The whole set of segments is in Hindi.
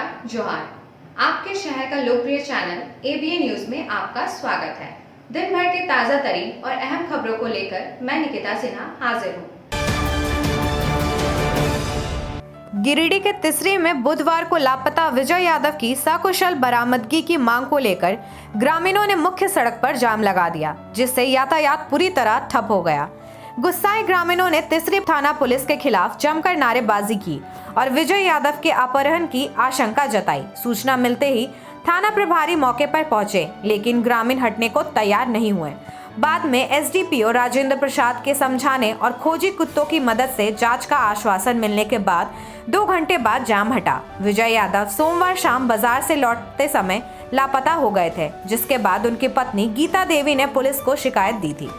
नमस्कार, जोहार। आपके शहर का लोकप्रिय चैनल एबीएन न्यूज में आपका स्वागत है। दिन भर की ताजा तरीन और अहम खबरों को लेकर मैं निकिता सिन्हा हाजिर हूँ। गिरिडीह के तिसरी में बुधवार को लापता विजय यादव की सकुशल बरामदगी की मांग को लेकर ग्रामीणों ने मुख्य सड़क पर जाम लगा दिया, जिससे यातायात पूरी तरह ठप हो गया। गुस्साए ग्रामीणों ने तिसरी थाना पुलिस के खिलाफ जमकर नारेबाजी की और विजय यादव के अपहरण की आशंका जताई। सूचना मिलते ही थाना प्रभारी मौके पर पहुंचे, लेकिन ग्रामीण हटने को तैयार नहीं हुए। बाद में एसडीपीओ राजेंद्र प्रसाद के समझाने और खोजी कुत्तों की मदद से जांच का आश्वासन मिलने के बाद 2 घंटे बाद जाम हटा। विजय यादव सोमवार शाम बाजार से लौटते समय लापता हो गए थे, जिसके बाद उनकी पत्नी गीता देवी ने पुलिस को शिकायत दी थी।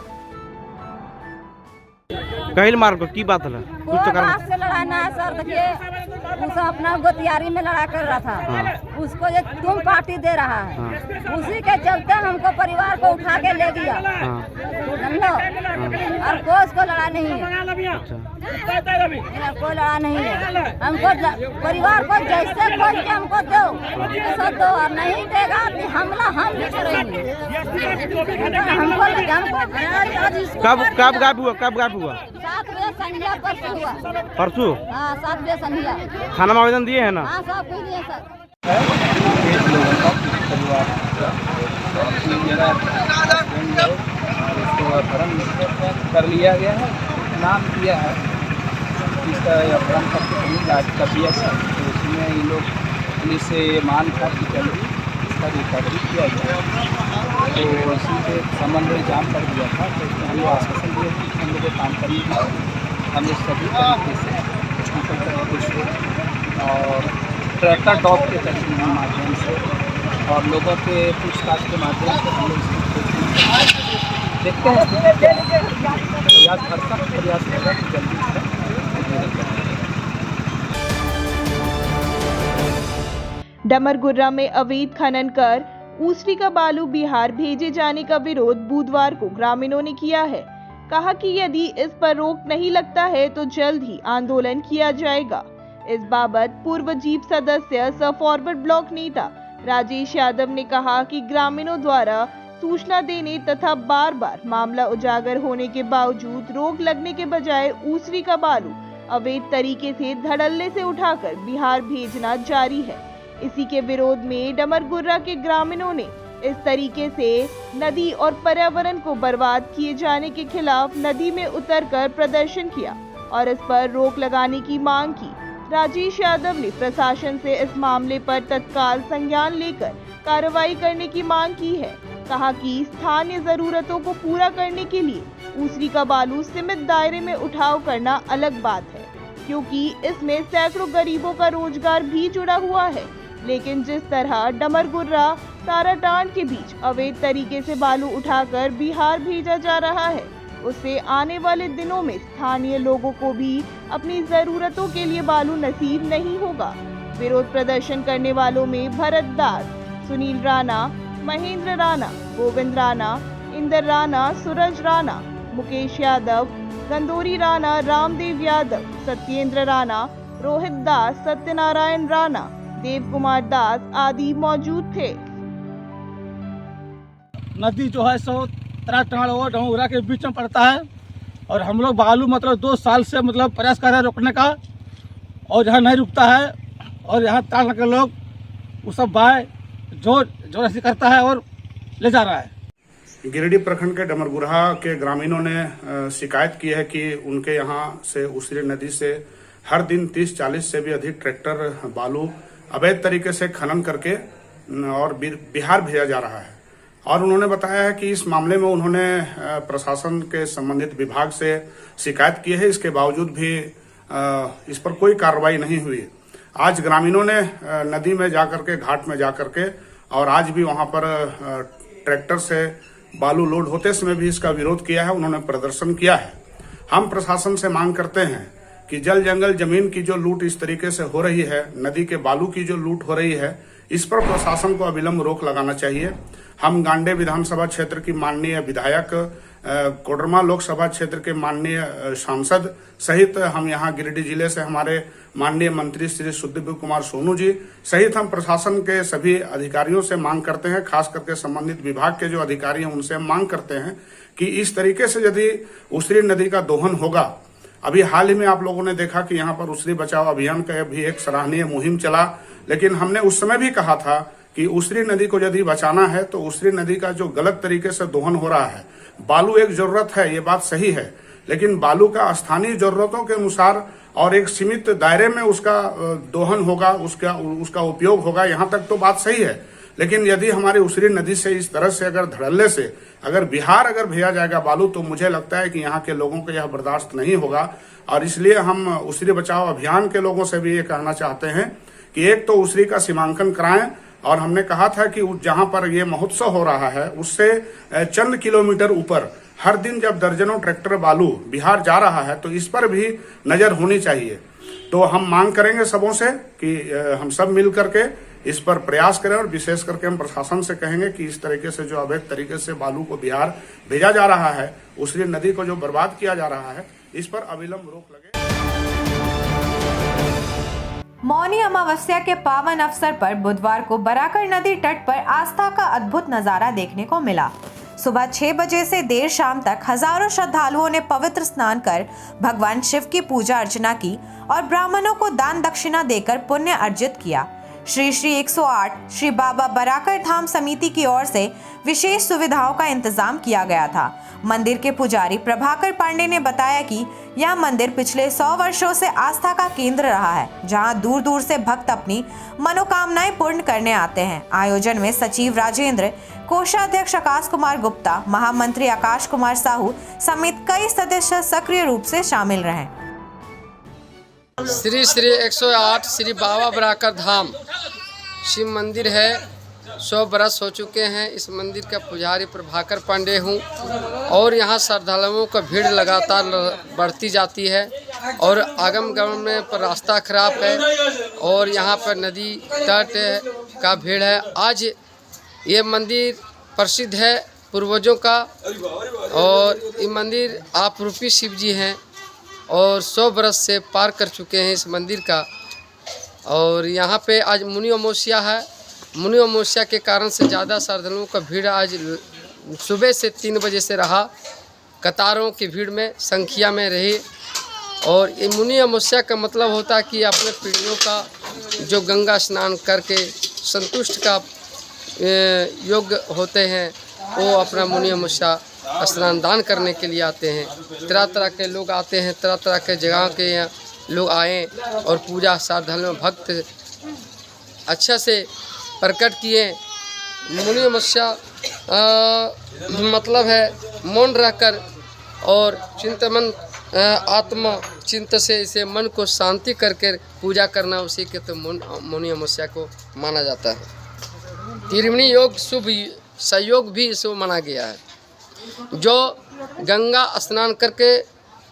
कहिल मार को की बात है? कुछ तो बात से लड़ाना है सर। देखिए, उसे अपना गोतियारी में लड़ा कर रहा था। उसको ये तुम पार्टी दे रहा है, उसी के चलते हमको परिवार को उठा के ले गया। समझो, और कोई उसको लड़ा नहीं है। कोई लड़ा नहीं है। हमको परिवार को जैसे खोज के हमको दो, ऐसा दो, और नहीं देगा तो हमला हम भी करेंगे। कब गायब हुआ? 7 बजे संध्या परसों हुआ। परसों? हाँ, 7 बजे संध्या। थाना में आवेदन दिए हैं ना? हाँ, सब कुछ दिए सर। उसको अपहरण कर लिया गया है, नाम दिया है इसका अपहरण कर दिया था। तो उसमें ये लोग पुलिस से मान था कि जल्दी इसका रिकवरी किया गया, तो उसी के संबंध में जाम कर दिया था। तो उसमें हम लोग आश्वासन दिए कि हम लोग को काम करने की हम लोग सभी तरीके से टेक्निकल तरीके से और ट्रैक्टर डॉग के तरीके के माध्यम से और लोगों के पूछताछ के माध्यम से हम लोग इसको देखते हैं। प्रयास भरसक प्रयास होगा कि जल्दी इसका डमरगुर्रा में अवैध खनन कर ऊसरी का बालू बिहार भेजे जाने का विरोध बुधवार को ग्रामीणों ने किया है। कहा कि यदि इस पर रोक नहीं लगता है तो जल्द ही आंदोलन किया जाएगा। इस बाबत पूर्व जीप सदस्य सह फॉरवर्ड ब्लॉक नेता राजेश यादव ने कहा कि ग्रामीणों द्वारा सूचना देने तथा बार बार मामला उजागर होने के बावजूद रोक लगने के बजाय ऊसरी का बालू अवैध तरीके से धड़ल्ले से उठाकर बिहार भेजना जारी है। इसी के विरोध में डमरगुर्रा के ग्रामीणों ने इस तरीके से नदी और पर्यावरण को बर्बाद किए जाने के खिलाफ नदी में उतरकर प्रदर्शन किया और इस पर रोक लगाने की मांग की। राजेश यादव ने प्रशासन से इस मामले पर तत्काल संज्ञान लेकर कार्रवाई करने की मांग की है। कहा कि स्थानीय जरूरतों को पूरा करने के लिए ऊसरी का बालू सीमित दायरे में उठाव करना अलग बात है, क्योंकि इसमें सैकड़ों गरीबों का रोजगार भी जुड़ा हुआ है। लेकिन जिस तरह डमरगुर्रा ताराटांड के बीच अवैध तरीके से बालू उठाकर बिहार भेजा जा रहा है, उससे आने वाले दिनों में स्थानीय लोगों को भी अपनी जरूरतों के लिए बालू नसीब नहीं होगा। विरोध प्रदर्शन करने वालों में भरत दास, सुनील राणा, महेंद्र राणा, गोविंद राणा, इंदर राणा, सूरज राणा, मुकेश यादव, गंदोरी राणा, रामदेव यादव, सत्येंद्र राणा, रोहित दास, सत्यनारायण राणा, देव कुमार दास आदि मौजूद थे। नदी जो है सो ताराटांड और डमरगुर्रा के बीच में पड़ता है और हम लोग बालू 2 साल से प्रयास कर रहे हैं रोकने का, और यहाँ नहीं रुकता है। और यहाँ ताड़ के लोग वो सब बाय जोर ऐसी करता है और ले जा रहा है। गिरिडीह प्रखंड के डमरगुर्रा के ग्रामीणों ने शिकायत की है कि उनके यहाँ से ऊसरी नदी से हर दिन 30-40 से भी अधिक ट्रैक्टर बालू अवैध तरीके से खनन करके और बिहार भेजा जा रहा है। और उन्होंने बताया है कि इस मामले में उन्होंने प्रशासन के संबंधित विभाग से शिकायत की है, इसके बावजूद भी इस पर कोई कार्रवाई नहीं हुई। आज ग्रामीणों ने नदी में जाकर के, घाट में जाकर के, और आज भी वहां पर ट्रैक्टर से बालू लोड होते समय भी इसका विरोध किया है, उन्होंने प्रदर्शन किया है। हम प्रशासन से मांग करते हैं कि जल जंगल जमीन की जो लूट इस तरीके से हो रही है, नदी के बालू की जो लूट हो रही है, इस पर प्रशासन को अविलंब रोक लगाना चाहिए। हम गांडे विधानसभा क्षेत्र की माननीय विधायक कोडरमा लोकसभा क्षेत्र के माननीय सांसद सहित हम यहाँ गिरिडीह जिले से हमारे माननीय मंत्री श्री सुखदेव कुमार सोनू जी सहित हम प्रशासन के सभी अधिकारियों से मांग करते हैं, खास करके संबंधित विभाग के जो अधिकारी हैं उनसे मांग करते हैं कि इस तरीके से यदि उसरी नदी का दोहन होगा, अभी हाल ही में आप लोगों ने देखा कि यहाँ पर उसरी बचाओ अभियान का भी एक सराहनीय मुहिम चला, लेकिन हमने उस समय भी कहा था कि उसरी नदी को यदि बचाना है तो उसरी नदी का जो गलत तरीके से दोहन हो रहा है, बालू एक जरूरत है, ये बात सही है, लेकिन बालू का स्थानीय जरूरतों के अनुसार और एक सीमित दायरे में उसका दोहन होगा, उसका उपयोग होगा, यहाँ तक तो बात सही है। लेकिन यदि हमारी उसरी नदी से इस तरह से अगर धड़ल्ले से अगर बिहार अगर भेजा जाएगा बालू, तो मुझे लगता है कि यहाँ के लोगों को यह बर्दाश्त नहीं होगा। और इसलिए हम उसरी बचाओ अभियान के लोगों से भी ये कहना चाहते हैं कि एक तो उसरी का सीमांकन कराएं, और हमने कहा था कि जहां पर ये महोत्सव हो रहा है उससे चंद किलोमीटर ऊपर हर दिन जब दर्जनों ट्रैक्टर बालू बिहार जा रहा है तो इस पर भी नजर होनी चाहिए। तो हम मांग करेंगे सबों से कि हम सब मिल करके इस पर प्रयास करें, और विशेष करके हम प्रशासन से कहेंगे कि इस तरीके से जो अवैध तरीके से बालू को बिहार भेजा जा रहा है, उसरी नदी को जो बर्बाद किया जा रहा है, इस पर अविलंब रोक लगे। मौनी अमावस्या के पावन अवसर पर बुधवार को बराकर नदी तट पर आस्था का अद्भुत नजारा देखने को मिला। सुबह 6 बजे से देर शाम तक हजारों श्रद्धालुओं ने पवित्र स्नान कर भगवान शिव की पूजा अर्चना की और ब्राह्मणों को दान दक्षिणा देकर पुण्य अर्जित किया। श्री 108 श्री बाबा बराकर धाम समिति की ओर से विशेष सुविधाओं का इंतजाम किया गया था। मंदिर के पुजारी प्रभाकर पांडे ने बताया कि यह मंदिर पिछले 100 वर्षों से आस्था का केंद्र रहा है, जहां दूर दूर से भक्त अपनी मनोकामनाएं पूर्ण करने आते हैं। आयोजन में सचिव राजेंद्र, कोषाध्यक्ष आकाश कुमार गुप्ता, महामंत्री आकाश कुमार साहू समेत कई सदस्य सक्रिय रूप से शामिल रहे। श्री 108 श्री बाबा बराकर धाम शिव मंदिर है। 100 बरस हो चुके हैं। इस मंदिर का पुजारी प्रभाकर पांडे हूँ और यहाँ श्रद्धालुओं का भीड़ लगातार बढ़ती जाती है और आगम गमन में पर रास्ता खराब है और यहाँ पर नदी तट का भीड़ है। आज ये मंदिर प्रसिद्ध है पूर्वजों का और ये मंदिर आप रूपी शिव जी हैं और 100 बरस से पार कर चुके हैं इस मंदिर का। और यहाँ पे आज मुनि अमावस्या है। मुनि अमावस्या के कारण से ज़्यादा श्रद्धालुओं का भीड़ आज सुबह से 3 बजे से रहा, कतारों की भीड़ में संख्या में रही। और ये मुनि अमावस्या का मतलब होता है कि अपने पीढ़ियों का जो गंगा स्नान करके संतुष्ट का योग्य होते हैं, वो अपना मुनि अमावस्या स्नान दान करने के लिए आते हैं। तरह तरह के लोग आते हैं, तरह तरह के जगह के यहाँ लोग आए और पूजा श्रद्धालु भक्त अच्छा से प्रकट किए। मुनि अमावस्या मतलब है मौन रहकर और चिंतन आत्मा चिंत से इसे मन को शांति करके पूजा करना, उसी के तो मुनि अमावस्या को माना जाता है। त्रिवेणी योग शुभ संयोग भी इसको माना गया है। जो गंगा स्नान करके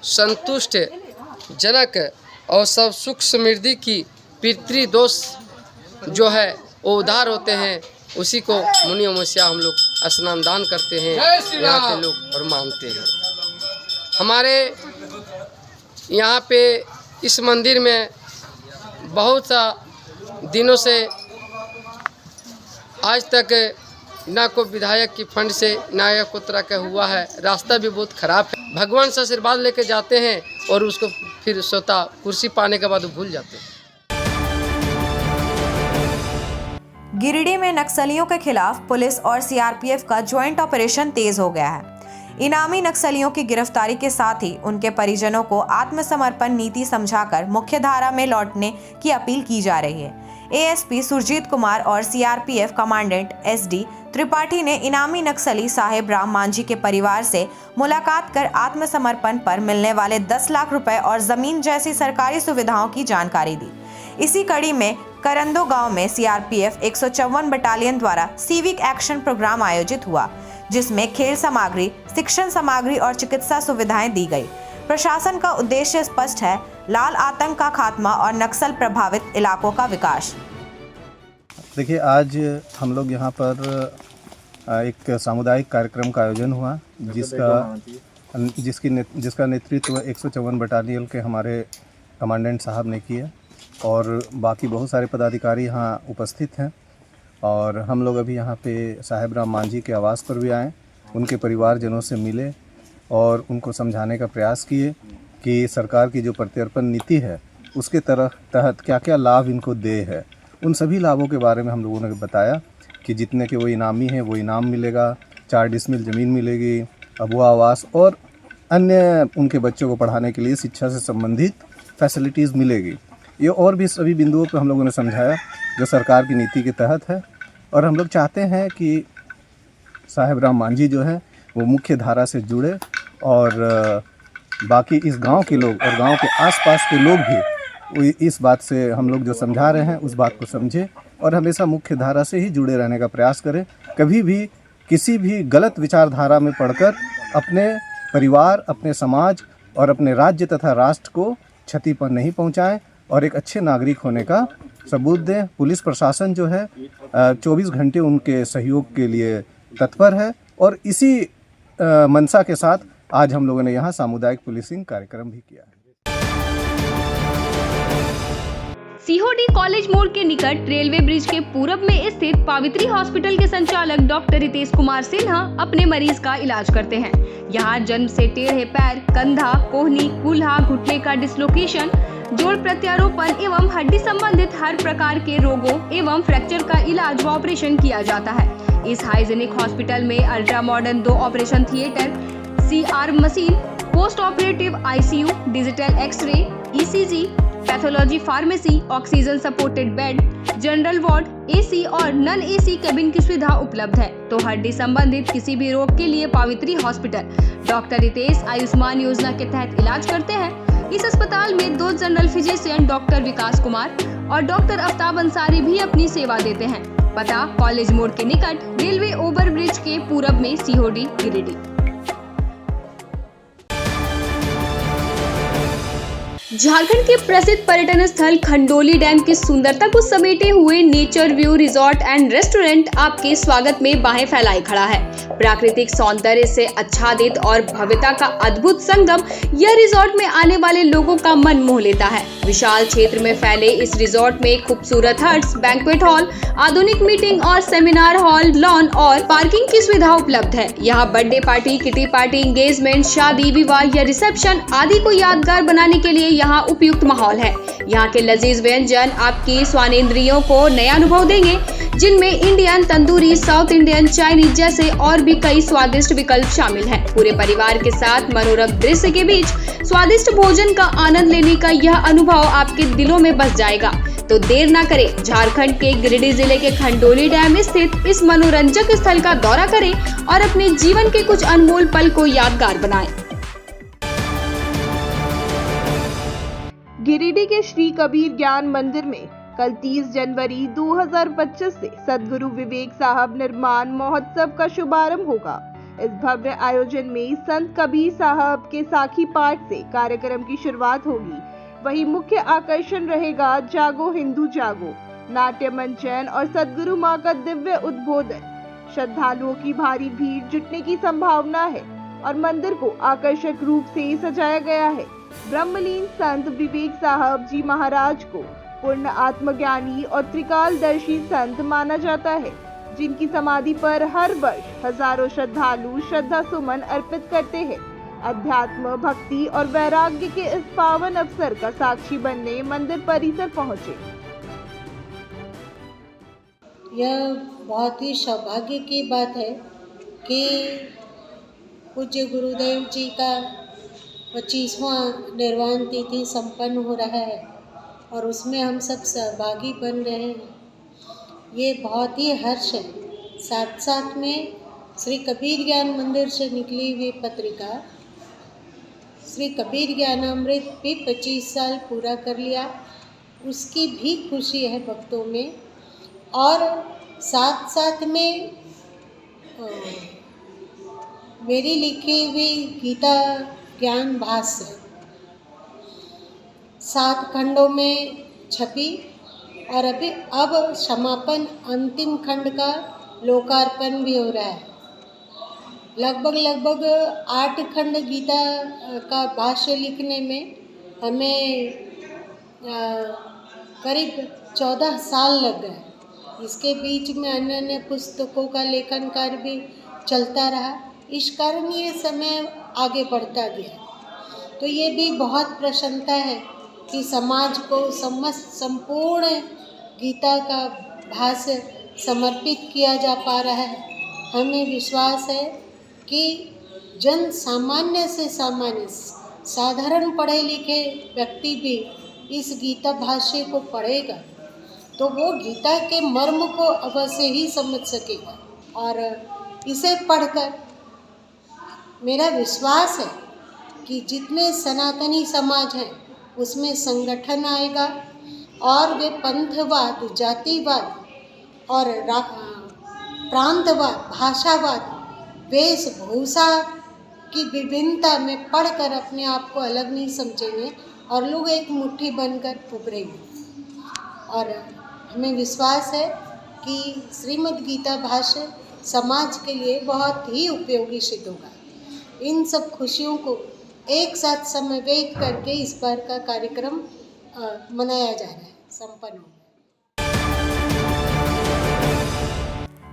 संतुष्ट जनक और सब सुख समृद्धि की पितृ दोष जो है वो उद्धार होते हैं, उसी को मुनि अमावस्या हम लोग स्नान दान करते हैं, यहाँ के लोग और मानते हैं। हमारे यहाँ पे इस मंदिर में बहुत सा दिनों से आज तक ना कोई विधायक की फंड से ना या कोई तरह का हुआ है। रास्ता भी बहुत खराब है। भगवान से आशीर्वाद लेके जाते हैं और उसको फिर सोता कुर्सी पाने के बाद भूल जाते हैं। गिरिडीह में नक्सलियों के खिलाफ पुलिस और सीआरपीएफ का ज्वाइंट ऑपरेशन तेज हो गया है। इनामी नक्सलियों की गिरफ्तारी के साथ ही उनके परिजनों को आत्मसमर्पण नीति समझाकर मुख्यधारा में लौटने की अपील की जा रही है। एएसपी सुरजीत कुमार और सीआरपीएफ कमांडेंट एसडी त्रिपाठी ने इनामी नक्सली साहेब राम मांझी के परिवार से मुलाकात कर आत्मसमर्पण पर मिलने वाले 10 लाख रुपए और जमीन जैसी सरकारी सुविधाओं की जानकारी दी। इसी कड़ी में करंदो गांव में सीआरपीएफ 154 बटालियन द्वारा सिविक एक्शन प्रोग्राम आयोजित हुआ, जिसमें खेल सामग्री, शिक्षण सामग्री और चिकित्सा सुविधाएं दी गई। प्रशासन का उद्देश्य स्पष्ट है, लाल आतंक का खात्मा और नक्सल प्रभावित इलाकों का विकास। देखिए, आज हम लोग यहाँ पर एक सामुदायिक कार्यक्रम का आयोजन हुआ जिसका नेतृत्व 154 बटालियन के हमारे कमांडेंट साहब ने किया और बाकी बहुत सारे पदाधिकारी यहाँ उपस्थित हैं। और हम लोग अभी यहाँ पे साहेब राम मांझी के आवास पर भी आए, उनके परिवारजनों से मिले और उनको समझाने का प्रयास किए कि सरकार की जो प्रत्यर्पण नीति है उसके तहत क्या क्या लाभ इनको दे है। उन सभी लाभों के बारे में हम लोगों ने बताया कि जितने के वो इनामी हैं वो इनाम मिलेगा, 4 डिसमिल ज़मीन मिलेगी, अबुआ आवास और अन्य उनके बच्चों को पढ़ाने के लिए शिक्षा से संबंधित फैसिलिटीज़ मिलेगी। ये और भी सभी बिंदुओं पर हम लोगों ने समझाया जो सरकार की नीति के तहत है। और हम लोग चाहते हैं कि साहेब राम मांझी जो है वो मुख्य धारा से जुड़े और बाकी इस गांव के लोग और गांव के आसपास के लोग भी इस बात से हम लोग जो समझा रहे हैं उस बात को समझें और हमेशा मुख्य धारा से ही जुड़े रहने का प्रयास करें। कभी भी किसी भी गलत विचारधारा में पड़कर अपने परिवार, अपने समाज और अपने राज्य तथा राष्ट्र को क्षति पर नहीं पहुंचाएं और एक अच्छे नागरिक होने का सबूत दें। पुलिस प्रशासन जो है 24 घंटे उनके सहयोग के लिए तत्पर है और इसी मंशा के साथ आज हम लोगों ने यहाँ सामुदायिक पुलिसिंग कार्यक्रम भी किया है। सीहोडी कॉलेज मोड़ के निकट रेलवे ब्रिज के पूरब में स्थित पावित्री हॉस्पिटल के संचालक डॉक्टर रितेश कुमार सिन्हा अपने मरीज का इलाज करते हैं। यहाँ जन्म से टेढ़े पैर, कंधा, कोहनी, कूल्हा, घुटने का डिसलोकेशन, जोड़ प्रत्यारोपण एवं हड्डी संबंधित हर प्रकार के रोगों एवं फ्रैक्चर का इलाज व ऑपरेशन किया जाता है। इस हाइजेनिक हॉस्पिटल में ultra modern 2 operation theatre, CR machine, post operative ICU, digital X-ray, ECG, pathology pharmacy, oxygen supported bed, general ward, AC और नॉन AC केबिन की सुविधा उपलब्ध है। तो हड्डी संबंधित किसी भी रोग के लिए पावित्री हॉस्पिटल डॉक्टर रितेश आयुष्मान योजना के तहत इलाज करते हैं। इस अस्पताल में 2 जनरल फिजिशियन डॉक्टर विकास कुमार और डॉक्टर आफ्ताब अंसारी भी अपनी सेवा देते हैं। पता कॉलेज मोड़ के निकट रेलवे ओवर ब्रिज के पूरब में, सीहोडी, गिरिडीह। झारखंड के प्रसिद्ध पर्यटन स्थल खंडोली डैम की सुंदरता को समेटे हुए nature view resort and restaurant आपके स्वागत में बाहें फैलाए खड़ा है। प्राकृतिक सौंदर्य से आच्छादित और भव्यता का अद्भुत संगम यह रिजॉर्ट में आने वाले लोगों का मन मोह लेता है। विशाल क्षेत्र में फैले इस रिजॉर्ट में खूबसूरत हट्स, बैंक्वेट हॉल, आधुनिक मीटिंग और सेमिनार हॉल, लॉन और पार्किंग की सुविधा उपलब्ध है। यहाँ birthday party, kitty party, engagement, शादी, विवाह या रिसेप्शन आदि को यादगार बनाने के लिए यहाँ उपयुक्त माहौल है। यहाँ के लजीज व्यंजन आपकी स्वानेंद्रियों को नया अनुभव देंगे, जिनमें Indian, tandoori, south Indian, Chinese जैसे और भी कई स्वादिष्ट विकल्प शामिल हैं। पूरे परिवार के साथ मनोरम दृश्य के बीच स्वादिष्ट भोजन का आनंद लेने का यह अनुभव आपके दिलों में बस जाएगा। तो देर ना करें, झारखंड के गिरिडीह जिले के खंडोली डैम स्थित इस मनोरंजक स्थल का दौरा करें और अपने जीवन के कुछ अनमोल पल को यादगार बनाएं। गिरिडीह के श्री कबीर ज्ञान मंदिर में कल 30 जनवरी 2025 से सद्गुरु विवेक साहब निर्माण महोत्सव का शुभारंभ होगा। इस भव्य आयोजन में संत कबीर साहब के साखी पाठ से कार्यक्रम की शुरुआत होगी। वहीं मुख्य आकर्षण रहेगा जागो हिंदू जागो, नाट्य मंचन और सद्गुरु मां का दिव्य उद्बोधन। श्रद्धालुओं की भारी भीड़ जुटने की संभावना है और मंदिर को आकर्षक रूप से सजाया गया है। ब्रह्मलीन संत विवेक साहब जी महाराज को पूर्ण आत्मज्ञानी और त्रिकालदर्शी संत माना जाता है, जिनकी समाधि पर हर वर्ष हजारों श्रद्धालु श्रद्धा सुमन अर्पित करते हैं। अध्यात्म, भक्ति और वैराग्य के इस पावन अवसर का साक्षी बनने मंदिर परिसर पहुंचे। यह बहुत ही सौभाग्य की बात है कि पूज्य गुरुदेव जी का 25वां निर्वाण तिथि संपन्न हो रहा है और उसमें हम सब सहभागी बन रहे हैं। ये बहुत ही हर्ष है। साथ साथ में श्री कबीर ज्ञान मंदिर से निकली हुई पत्रिका श्री कबीर ज्ञानामृत भी 25 साल पूरा कर लिया, उसकी भी खुशी है भक्तों में। और साथ साथ में मेरी लिखी हुई गीता ज्ञान भाष्य 7 खंडों में छपी और अभी अब समापन अंतिम खंड का लोकार्पण भी हो रहा है। लगभग 8 खंड गीता का भाष्य लिखने में हमें करीब 14 साल लग गए। इसके बीच में अन्य पुस्तकों का लेखन कार्य भी चलता रहा। इस कारण ये समय आगे बढ़ता गया। तो ये भी बहुत प्रसन्नता है कि समाज को संपूर्ण गीता का भाष्य समर्पित किया जा पा रहा है। हमें विश्वास है कि जन सामान्य से सामान्य साधारण पढ़े लिखे व्यक्ति भी इस गीता भाष्य को पढ़ेगा तो वो गीता के मर्म को अवश्य ही समझ सकेगा। और इसे पढ़कर मेरा विश्वास है कि जितने सनातनी समाज हैं उसमें संगठन आएगा और वे पंथवाद, जातिवाद और प्रांतवाद, भाषावाद, वेशभूषा की विभिन्नता में पढ़कर अपने आप को अलग नहीं समझेंगे और लोग एक मुट्ठी बनकर उभरेंगे। और हमें विश्वास है कि श्रीमद् गीता भाष्य समाज के लिए बहुत ही उपयोगी सिद्ध होगा। इन सब खुशियों को एक साथ समन्वित करके इस बार का कार्यक्रम मनाया जा रहा है, संपन्न हो।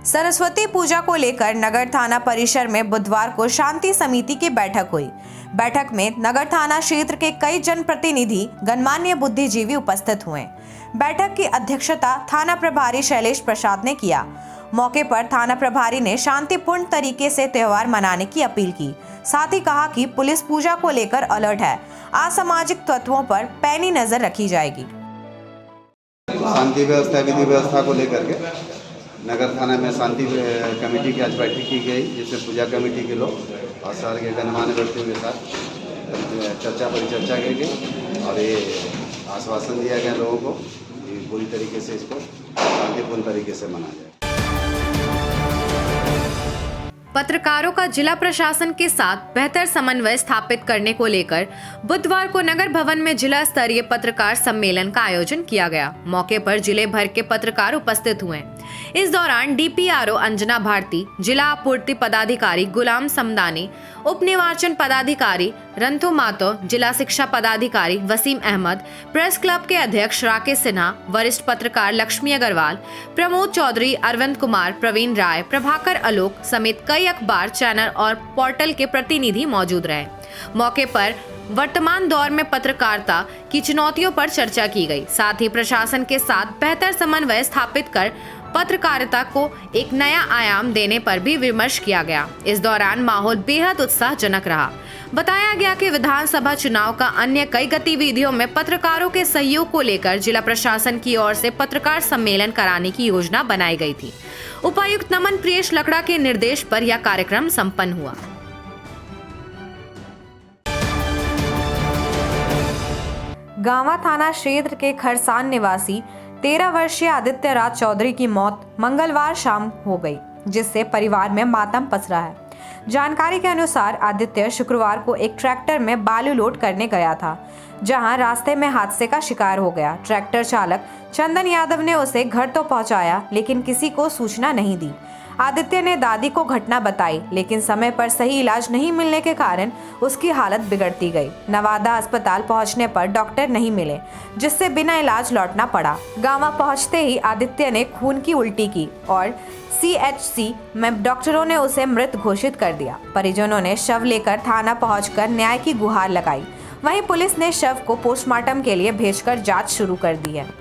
सरस्वती पूजा को लेकर नगर थाना परिसर में बुधवार को शांति समिति की बैठक हुई। बैठक में नगर थाना क्षेत्र के कई जनप्रतिनिधि, गणमान्य बुद्धिजीवी उपस्थित हुए। बैठक की अध्यक्षता थाना प्रभारी शैलेश प्रसाद ने किया। मौके पर थाना प्रभारी ने शांतिपूर्ण तरीके से त्योहार मनाने की अपील की। साथ ही कहा कि पुलिस पूजा को लेकर अलर्ट है, असामाजिक तत्वों पर पैनी नजर रखी जाएगी। शांति व्यवस्था, विधि व्यवस्था को लेकर के नगर थाना में शांति कमेटी की आज बैठक की गई, जिसमें पूजा कमेटी के लोग और शहर के गणमान्य व्यक्तियों के साथ परिचर्चा की गई और ये आश्वासन दिया गया लोगों को कि पूरी तरीके से इसको शांतिपूर्ण तरीके से मनाया जाए। पत्रकारों का जिला प्रशासन के साथ बेहतर समन्वय स्थापित करने को लेकर बुधवार को नगर भवन में जिला स्तरीय पत्रकार सम्मेलन का आयोजन किया गया। मौके पर जिले भर के पत्रकार उपस्थित हुए। इस दौरान डीपीआरओ अंजना भारती, जिला आपूर्ति पदाधिकारी गुलाम समदानी, उप निर्वाचन पदाधिकारी रंथु मातो, जिला शिक्षा पदाधिकारी वसीम अहमद, प्रेस क्लब के अध्यक्ष राकेश सिन्हा, वरिष्ठ पत्रकार लक्ष्मी अग्रवाल, प्रमोद चौधरी, अरविंद कुमार, प्रवीण राय, प्रभाकर आलोक समेत कई अखबार, चैनल और पोर्टल के प्रतिनिधि मौजूद रहे। मौके पर वर्तमान दौर में पत्रकारिता की चुनौतियों पर चर्चा की गई। साथ ही प्रशासन के साथ बेहतर समन्वय स्थापित कर पत्रकारिता को एक नया आयाम देने पर भी विमर्श किया गया। इस दौरान माहौल बेहद उत्साहजनक रहा। बताया गया कि विधानसभा चुनाव का अन्य कई गतिविधियों में पत्रकारों के सहयोग को लेकर जिला प्रशासन की ओर से पत्रकार सम्मेलन कराने की योजना बनाई गई थी। उपायुक्त नमन प्रियेश लकड़ा के निर्देश पर यह कार्यक्रम संपन्न हुआ। गांवा थाना क्षेत्र के खरसान निवासी 13 वर्षीय आदित्य राज चौधरी की मौत मंगलवार शाम हो गई, जिससे परिवार में मातम पसरा है। जानकारी के अनुसार आदित्य शुक्रवार को एक ट्रैक्टर में बालू लोड करने गया था, जहां रास्ते में हादसे का शिकार हो गया। ट्रैक्टर चालक चंदन यादव ने उसे घर तो पहुंचाया, लेकिन किसी को सूचना नहीं दी। आदित्य ने दादी को घटना बताई, लेकिन समय पर सही इलाज नहीं मिलने के कारण उसकी हालत बिगड़ती गई। नवादा अस्पताल पहुंचने पर डॉक्टर नहीं मिले, जिससे बिना इलाज लौटना पड़ा। गांवा पहुंचते ही आदित्य ने खून की उल्टी की और CHC में डॉक्टरों ने उसे मृत घोषित कर दिया। परिजनों ने शव लेकर थाना पहुंचकर न्याय की गुहार लगाई। वहीं पुलिस ने शव को पोस्टमार्टम के लिए भेजकर जांच शुरू कर दी है।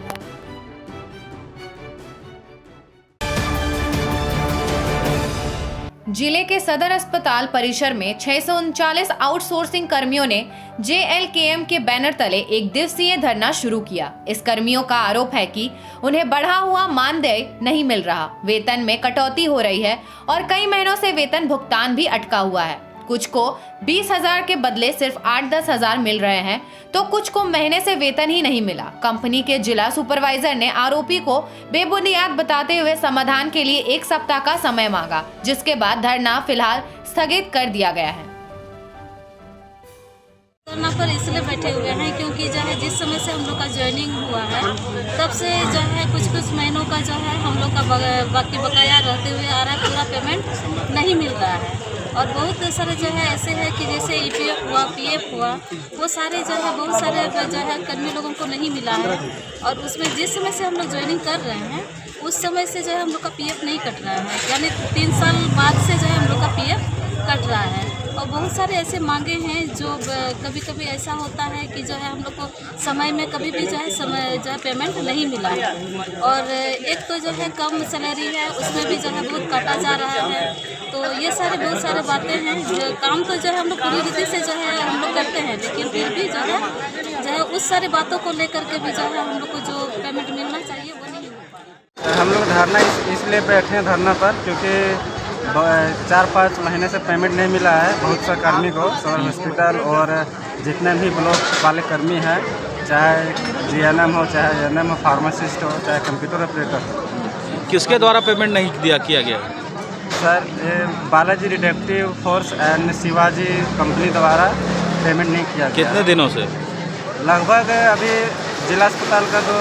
जिले के सदर अस्पताल परिसर में 639 आउटसोर्सिंग कर्मियों ने JLKM के बैनर तले एक दिवसीय धरना शुरू किया। इस कर्मियों का आरोप है कि उन्हें बढ़ा हुआ मानदेय नहीं मिल रहा, वेतन में कटौती हो रही है और कई महीनों से वेतन भुगतान भी अटका हुआ है। कुछ को 20,000 के बदले सिर्फ 8-10 हजार मिल रहे हैं, तो कुछ को महीने से वेतन ही नहीं मिला। कंपनी के जिला सुपरवाइजर ने आरोपी को बेबुनियाद बताते हुए समाधान के लिए 1 सप्ताह का समय मांगा, जिसके बाद धरना फिलहाल स्थगित कर दिया गया है। धरना पर इसलिए बैठे हुए हैं क्योंकि जो है जिस समय से हम लोग का ज्वाइनिंग हुआ है तब से जो है कुछ महीनों का जो है हम लोग का बाकी बकाया रहते हुए आ रहा है, पूरा पेमेंट नहीं मिल रहा है। और बहुत सारे जो है ऐसे है कि जैसे EPF हुआ, PF हुआ, वो सारे जो है बहुत सारे जो है कर्मी लोगों को नहीं मिला है। और उसमें जिस समय से हम लोग ज्वाइनिंग कर रहे हैं उस समय से जो है हम लोग का PF नहीं कट रहा है, यानी 3 साल बाद से जो है हम लोग का PF कट रहा है। और बहुत सारे ऐसे मांगे हैं जो कभी कभी ऐसा होता है कि जो है हम लोग को समय में कभी भी जो है पेमेंट नहीं मिला है। और एक तो जो है कम सैलरी है, उसमें भी जो है बहुत काटा जा रहा है। तो ये सारे बहुत सारे बातें हैं। जो काम तो जो है हम लोग पूरी रीति से जो है हम लोग करते हैं, लेकिन फिर भी जो है उस सारी बातों को लेकर के भी जो है हम लोग को जो पेमेंट मिलना चाहिए वो नहीं मिल पा रहा। हम लोग धरना इसलिए बैठे हैं धरना पर क्योंकि 4-5 महीने से पेमेंट नहीं मिला है बहुत सा कर्मी को। सदर हॉस्पिटल और जितने भी ब्लॉक वाले कर्मी हैं, चाहे GNM हो, चाहे ANM हो, फार्मासिस्ट हो, चाहे कंप्यूटर ऑपरेटर हो। किसके द्वारा पेमेंट नहीं किया गया? सर ये Balaji detective force and Shivaji company द्वारा पेमेंट नहीं किया गया। कितने दिनों से? लगभग अभी जिला अस्पताल का तो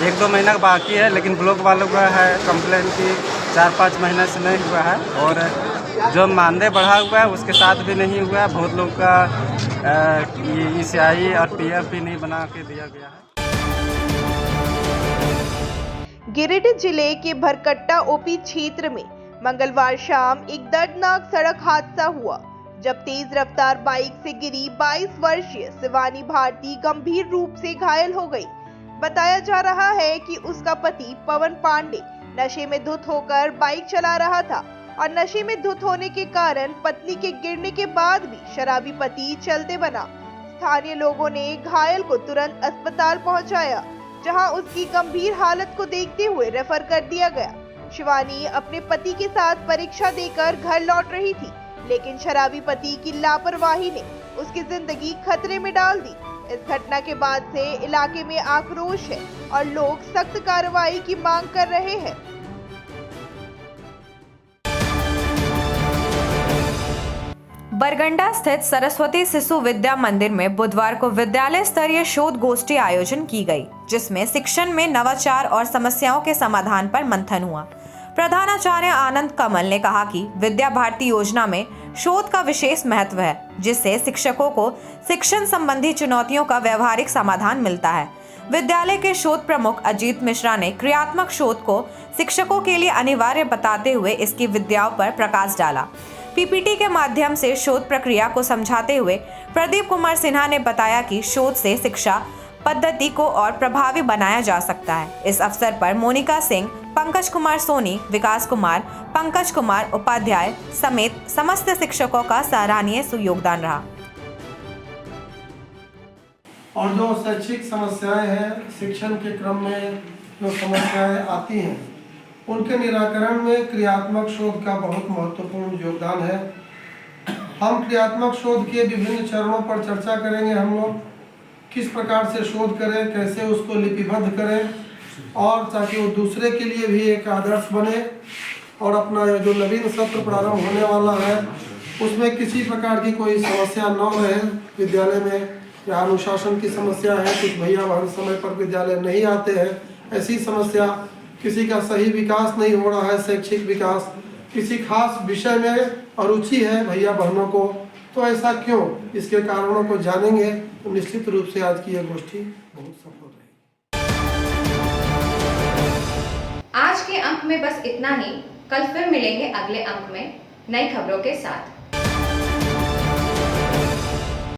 1-2 महीना बाकी है, लेकिन ब्लॉक वालों का है कंप्लेन की 4-5 महीने से नहीं हुआ है। और जो मानदेय बढ़ा हुआ है उसके साथ भी नहीं हुआ है। बहुत लोग का ECI और PF भी नहीं बना के दिया गया है। गिरिडीह जिले के भरकट्टा OP क्षेत्र में मंगलवार शाम एक दर्दनाक सड़क हादसा हुआ, जब तेज रफ्तार बाइक से गिरी 22 वर्षीय शिवानी भारती गंभीर रूप से घायल हो गई। बताया जा रहा है कि उसका पति पवन पांडे नशे में धुत होकर बाइक चला रहा था और नशे में धुत होने के कारण पत्नी के गिरने के बाद भी शराबी पति चलते बना। स्थानीय लोगों ने घायल को तुरंत अस्पताल पहुंचाया, जहां उसकी गंभीर हालत को देखते हुए रेफर कर दिया गया। शिवानी अपने पति के साथ परीक्षा देकर घर लौट रही थी, लेकिन शराबी पति की लापरवाही ने उसकी जिंदगी खतरे में डाल दी। इस घटना के बाद से इलाके में आक्रोश है और लोग सख्त कार्रवाई की मांग कर रहे हैं। बरगंडा स्थित सरस्वती शिशु विद्या मंदिर में बुधवार को विद्यालय स्तरीय शोध गोष्ठी आयोजन की गई, जिसमें शिक्षण में नवाचार और समस्याओं के समाधान पर मंथन हुआ। प्रधानाचार्य आनंद कमल ने कहा कि विद्या भारती योजना में शोध का विशेष महत्व है, जिससे शिक्षकों को शिक्षण संबंधी चुनौतियों का व्यवहारिक समाधान मिलता है। विद्यालय के शोध प्रमुख अजीत मिश्रा ने क्रियात्मक शोध को शिक्षकों के लिए अनिवार्य बताते हुए इसकी विद्याओं पर प्रकाश डाला। PPT के माध्यम से शोध प्रक्रिया को समझाते हुए प्रदीप कुमार सिन्हा ने बताया कि शोध से शिक्षा पद्धति को और प्रभावी बनाया जा सकता है। इस अवसर पर मोनिका सिंह, पंकज कुमार सोनी, विकास कुमार, पंकज कुमार उपाध्याय समेत समस्त शिक्षकों का सराहनीय योगदान रहा। और जो शैक्षिक समस्याएं हैं, शिक्षण के क्रम में जो समस्याएं आती हैं, उनके निराकरण में क्रियात्मक शोध का बहुत महत्वपूर्ण योगदान है। हम क्रियात्मक शोध के विभिन्न चरणों पर चर्चा करेंगे। हम लोग किस प्रकार से शोध करें, कैसे उसको लिपिबद्ध करें, और ताकि वो दूसरे के लिए भी एक आदर्श बने और अपना जो नवीन सत्र प्रारंभ होने वाला है उसमें किसी प्रकार की कोई समस्या न रहे। विद्यालय में या अनुशासन की समस्या है, कुछ भैया बहन समय पर विद्यालय नहीं आते हैं, ऐसी समस्या, किसी का सही विकास नहीं हो रहा है, शैक्षिक विकास, किसी खास विषय में अरुचि है भैया बहनों को, तो ऐसा क्यों, इसके कारणों को जानेंगे तो निश्चित रूप से आज की यह गोष्ठी बहुत सफल रहेगी। आज के अंक में बस इतना ही। कल फिर मिलेंगे अगले अंक में नई खबरों के साथ।